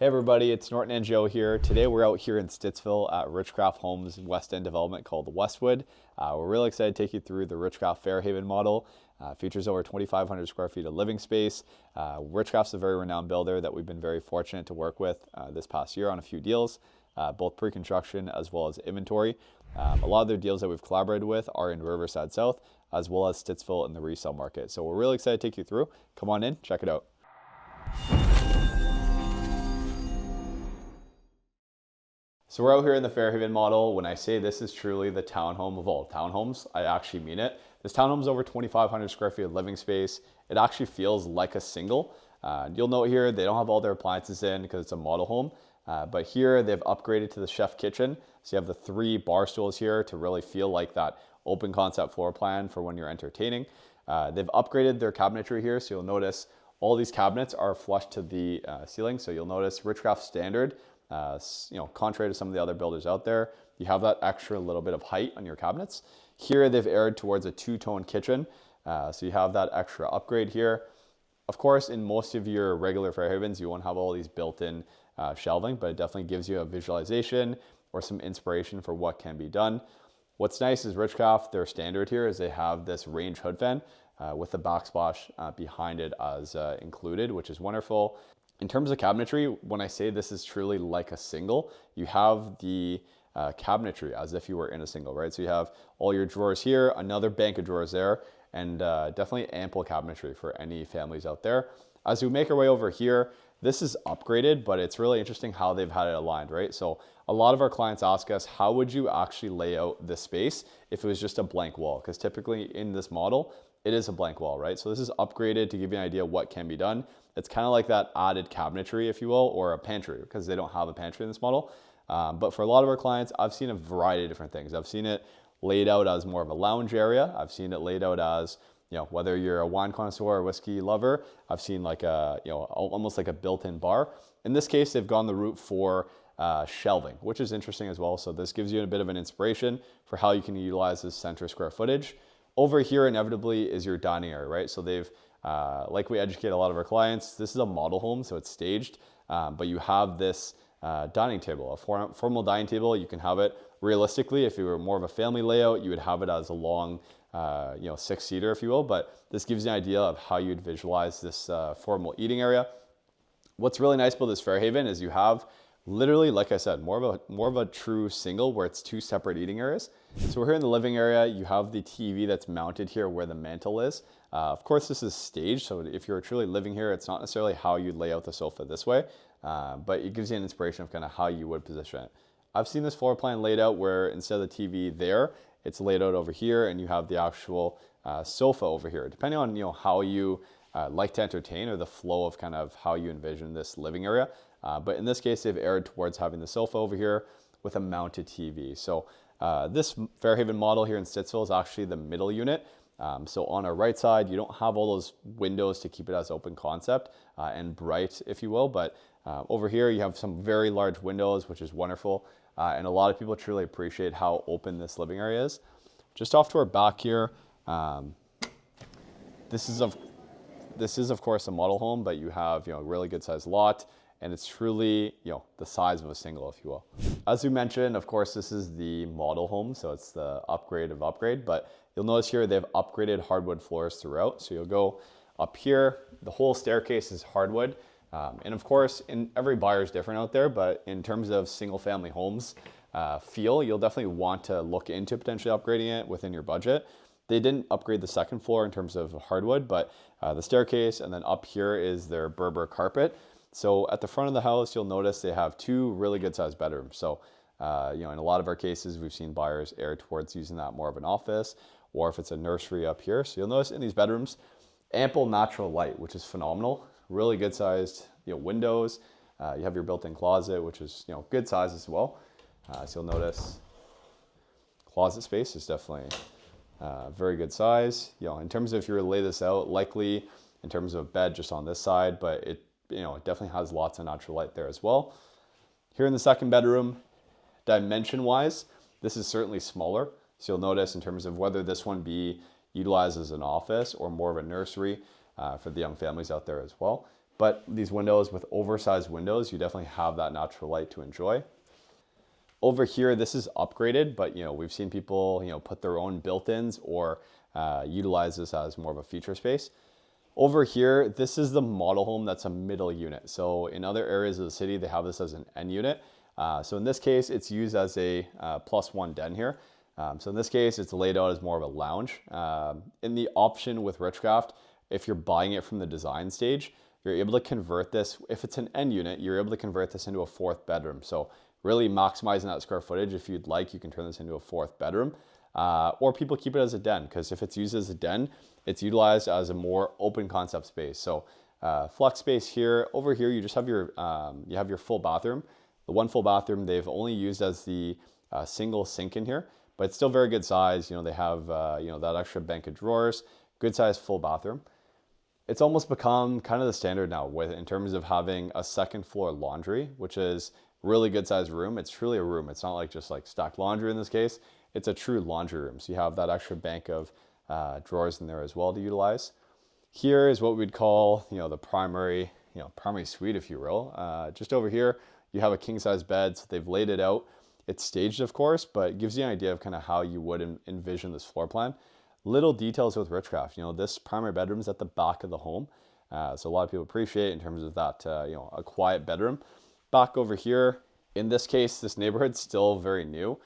Hey everybody, it's Norton Ngo here. Today we're out here in Stittsville at Richcraft Homes West End development called Westwood. We're really excited to take you through the Richcraft Fairhaven model. Features over 2,500 square feet of living space. Richcraft's a very renowned builder that we've been very fortunate to work with this past year on a few deals, both pre-construction as well as inventory. A lot of their deals that we've collaborated with are in Riverside South, as well as Stittsville in the resale market. So we're really excited to take you through. Come on in, check it out. So we're out here in the Fairhaven model. When I say this is truly the townhome of all townhomes, I actually mean it. This townhome is over 2,500 square feet of living space. It actually feels like a single. You'll note here, they don't have all their appliances in because it's a model home. But here they've upgraded to the chef kitchen. So you have the 3 bar stools here to really feel like that open concept floor plan for when you're entertaining. They've upgraded their cabinetry here. So you'll notice all these cabinets are flush to the ceiling. So you'll notice Richcraft standard. Contrary to some of the other builders out there, you have that extra little bit of height on your cabinets. Here they've erred towards a 2-tone kitchen, so you have that extra upgrade here. Of course, in most of your regular Fairhavens, you won't have all these built-in shelving, but it definitely gives you a visualization or some inspiration for what can be done. What's nice is Richcraft, their standard here is they have this range hood fan with the backsplash behind it as included, which is wonderful. In terms of cabinetry, when I say this is truly like a single, you have the cabinetry as if you were in a single, right? So you have all your drawers here, another bank of drawers there, and definitely ample cabinetry for any families out there. As we make our way over here, this is upgraded, but it's really interesting how they've had it aligned, right? So a lot of our clients ask us, how would you actually lay out this space if it was just a blank wall? Because typically in this model, it is a blank wall, right? So this is upgraded to give you an idea of what can be done. It's kind of like that added cabinetry, if you will, or a pantry, because they don't have a pantry in this model. But for a lot of our clients, I've seen a variety of different things. I've seen it laid out as more of a lounge area. I've seen it laid out as, whether you're a wine connoisseur or whiskey lover, I've seen like a, almost like a built-in bar. In this case, they've gone the route for shelving, which is interesting as well. So this gives you a bit of an inspiration for how you can utilize this center square footage. Over here, inevitably, is your dining area, right? So they've, like we educate a lot of our clients, this is a model home, so it's staged, but you have this dining table, a formal dining table. You can have it realistically, if you were more of a family layout, you would have it as a long, 6-seater, if you will, but this gives you an idea of how you'd visualize this formal eating area. What's really nice about this Fairhaven is you have literally, like I said, more of a true single where it's 2 separate eating areas. So we're here in the living area. You have the TV that's mounted here where the mantle is. Of course, this is staged, so if you're truly living here, it's not necessarily how you lay out the sofa this way, but it gives you an inspiration of kind of how you would position it. I've seen this floor plan laid out where instead of the TV there, it's laid out over here, and you have the actual sofa over here, depending on how you like to entertain or the flow of kind of how you envision this living area. But in this case, they've erred towards having the sofa over here with a mounted TV. So this Fairhaven model here in Stittsville is actually the middle unit. So on our right side, you don't have all those windows to keep it as open concept and bright, if you will. But over here, you have some very large windows, which is wonderful. And a lot of people truly appreciate how open this living area is. Just off to our back here, this is of course a model home, but you have a really good sized lot. And it's truly, the size of a single, if you will. As we mentioned, of course, this is the model home, so it's the upgrade of upgrade, but you'll notice here they've upgraded hardwood floors throughout. So you'll go up here, the whole staircase is hardwood. And of course, every buyer is different out there, but in terms of single family homes feel, you'll definitely want to look into potentially upgrading it within your budget. They didn't upgrade the second floor in terms of hardwood, but the staircase, and then up here is their Berber carpet. So at the front of the house, you'll notice they have 2 really good sized bedrooms. So, in a lot of our cases, we've seen buyers err towards using that more of an office, or if it's a nursery up here. So you'll notice in these bedrooms, ample natural light, which is phenomenal. Really good sized, windows. You have your built-in closet, which is, good size as well. So you'll notice closet space is definitely very good size. In terms of if you were to lay this out, likely in terms of bed just on this side, but it definitely has lots of natural light there as well. Here in the second bedroom, dimension-wise, this is certainly smaller. So you'll notice in terms of whether this one be utilized as an office or more of a nursery for the young families out there as well. But these windows with oversized windows, you definitely have that natural light to enjoy. Over here, this is upgraded, but we've seen people put their own built-ins or utilize this as more of a feature space. Over here, this is the model home that's a middle unit. So in other areas of the city, they have this as an end unit. So in this case, it's used as a +1 den here. So in this case, it's laid out as more of a lounge. In the option with Richcraft, if you're buying it from the design stage, you're able to convert this. If it's an end unit, you're able to convert this into a 4th bedroom. So really maximizing that square footage. If you'd like, you can turn this into a 4th bedroom. Or people keep it as a den, because if it's used as a den, it's utilized as a more open concept space. So flex space here. Over here, you just have your full bathroom. The one full bathroom they've only used as the single sink in here, but it's still very good size. They have that extra bank of drawers, good size full bathroom. It's almost become kind of the standard now in terms of having a 2nd floor laundry, which is really good size room. It's truly a room. It's not like just like stacked laundry in this case. It's a true laundry room. So you have that extra bank of drawers in there as well to utilize. Here is what we'd call, the primary suite, if you will. Just over here, you have a king size bed. So they've laid it out. It's staged, of course, but it gives you an idea of kind of how you would envision this floor plan. Little details with Richcraft. This primary bedroom is at the back of the home. So a lot of people appreciate it in terms of that, a quiet bedroom. Back over here, in this case, this neighborhood's still very new.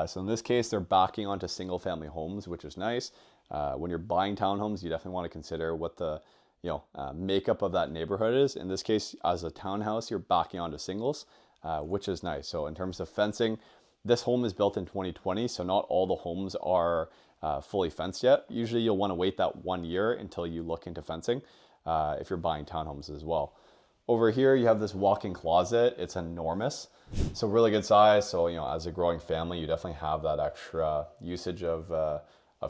So in this case, they're backing onto single family homes, which is nice. When you're buying townhomes, you definitely want to consider what the makeup of that neighborhood is. In this case, as a townhouse, you're backing onto singles, which is nice. So in terms of fencing, this home is built in 2020, so not all the homes are fully fenced yet. Usually you'll want to wait that 1 year until you look into fencing if you're buying townhomes as well. Over here, you have this walk-in closet. It's enormous, so really good size. So as a growing family, you definitely have that extra usage of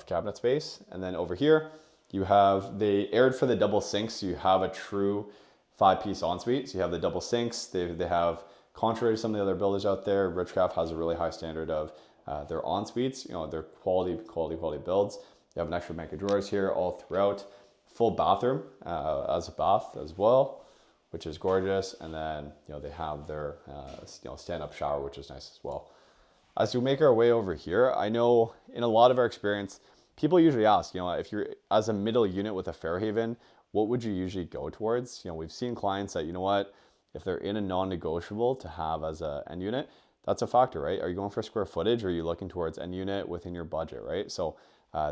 cabinet space. And then over here, they aired for the double sinks. So you have a true 5-piece ensuite. So you have the double sinks. They have, contrary to some of the other builders out there, Richcraft has a really high standard of their en-suites. They're quality builds. You have an extra bank of drawers here all throughout. Full bathroom as a bath as well, which is gorgeous. And then they have their stand-up shower, which is nice as well. As we make our way over here, I know in a lot of our experience, people usually ask, if you're as a middle unit with a Fairhaven, what would you usually go towards? We've seen clients that, if they're in a non-negotiable to have as a end unit, that's a factor, right? Are you going for square footage, or are you looking towards end unit within your budget, right? So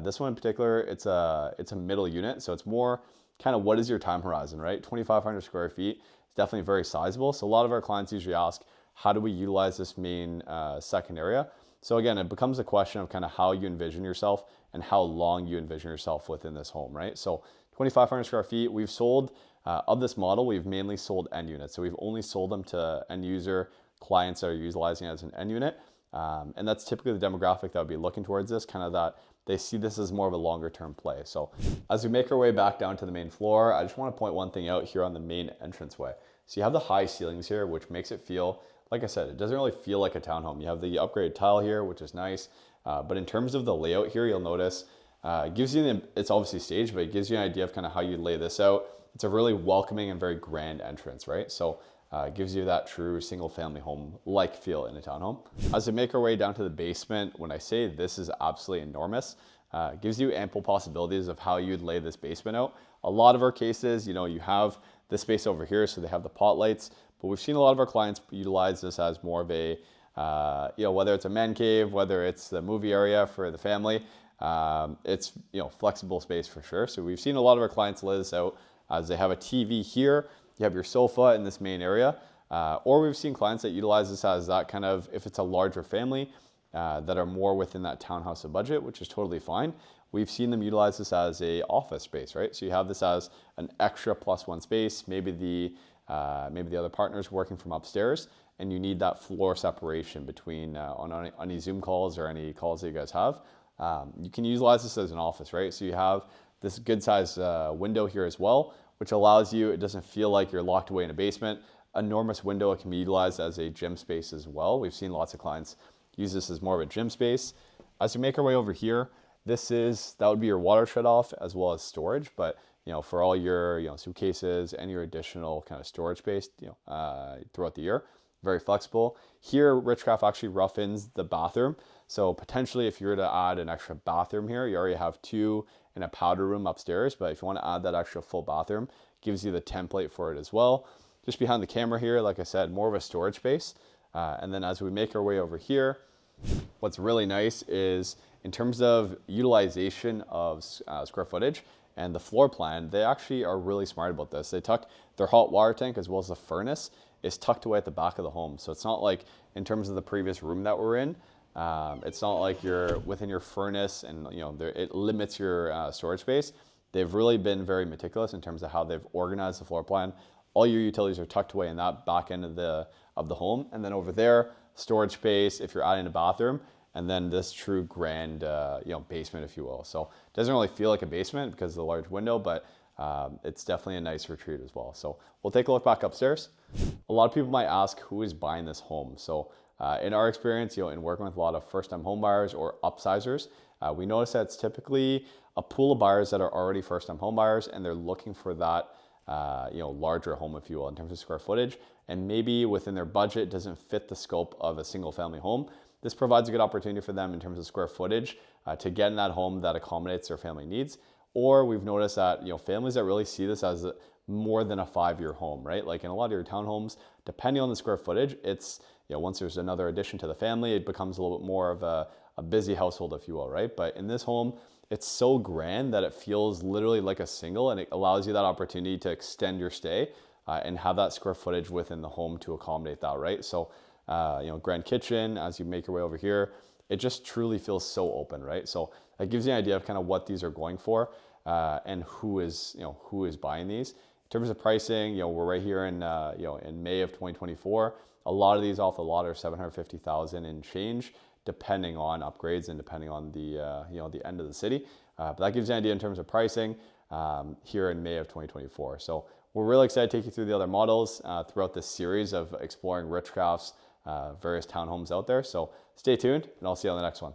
this one in particular, it's a middle unit, so it's more kind of what is your time horizon, right? 2,500 square feet is definitely very sizable. So a lot of our clients usually ask, how do we utilize this main second area? So again, it becomes a question of kind of how you envision yourself and how long you envision yourself within this home, right? So 2,500 square feet, we've sold, of this model, we've mainly sold end units. So we've only sold them to end user clients that are utilizing it as an end unit. And that's typically the demographic that would be looking towards this, kind of that they see this as more of a longer term play. So as we make our way back down to the main floor, I just want to point one thing out here on the main entranceway. So you have the high ceilings here, which makes it feel, like I said, it doesn't really feel like a townhome. You have the upgraded tile here, which is nice. But in terms of the layout here, you'll notice it gives you, it's obviously staged, but it gives you an idea of kind of how you lay this out. It's a really welcoming and very grand entrance, right? So it gives you that true single family home-like feel in a townhome. As we make our way down to the basement, when I say this is absolutely enormous, it gives you ample possibilities of how you'd lay this basement out. A lot of our cases, you have this space over here, so they have the pot lights, but we've seen a lot of our clients utilize this as more of a, whether it's a man cave, whether it's the movie area for the family, it's, flexible space for sure. So we've seen a lot of our clients lay this out as they have a TV here, you have your sofa in this main area, or we've seen clients that utilize this as that kind of, if it's a larger family that are more within that townhouse budget, which is totally fine. We've seen them utilize this as a office space, right? So you have this as an extra +1 space, maybe the other partner's working from upstairs, and you need that floor separation between on any Zoom calls or any calls that you guys have. You can utilize this as an office, right? So you have this good size window here as well, which allows you, it doesn't feel like you're locked away in a basement. Enormous window, it can be utilized as a gym space as well. We've seen lots of clients use this as more of a gym space. As we make our way over here, that would be your water shut off as well as storage. But for all your, suitcases and your additional kind of storage space, throughout the year. Very flexible. Here, Richcraft actually roughens the bathroom. So potentially if you were to add an extra bathroom here, you already have 2 and a powder room upstairs. But if you want to add that extra full bathroom, gives you the template for it as well. Just behind the camera here, like I said, more of a storage space. And then as we make our way over here, what's really nice is in terms of utilization of square footage and the floor plan, they actually are really smart about this. They tuck their hot water tank as well as the furnace is tucked away at the back of the home. So it's not like in terms of the previous room that we're in, it's not like you're within your furnace and it limits your storage space. They've really been very meticulous in terms of how they've organized the floor plan. All your utilities are tucked away in that back end of the home, and then over there, storage space if you're adding a bathroom, and then this true grand basement, if you will. So it doesn't really feel like a basement because of the large window, but it's definitely a nice retreat as well. So we'll take a look back upstairs. A lot of people might ask who is buying this home. So in our experience, in working with a lot of first-time home buyers or upsizers, we notice that it's typically a pool of buyers that are already first-time home buyers, and they're looking for that larger home, if you will, in terms of square footage, and maybe within their budget doesn't fit the scope of a single family home. This provides a good opportunity for them in terms of square footage to get in that home that accommodates their family needs. Or we've noticed that families that really see this as more than a 5-year home, right? Like in a lot of your townhomes, depending on the square footage, it's once there's another addition to the family, it becomes a little bit more of a busy household, if you will, right? But in this home, it's so grand that it feels literally like a single, and it allows you that opportunity to extend your stay and have that square footage within the home to accommodate that, right? So, grand kitchen, as you make your way over here, it just truly feels so open, right? So that gives you an idea of kind of what these are going for and who is buying these. In terms of pricing, we're right here in May of 2024. A lot of these off the lot are $750,000 and change, depending on upgrades and depending on the end of the city. But that gives you an idea in terms of pricing here in May of 2024. So we're really excited to take you through the other models throughout this series of exploring Richcraft's various townhomes out there. So stay tuned, and I'll see you on the next one.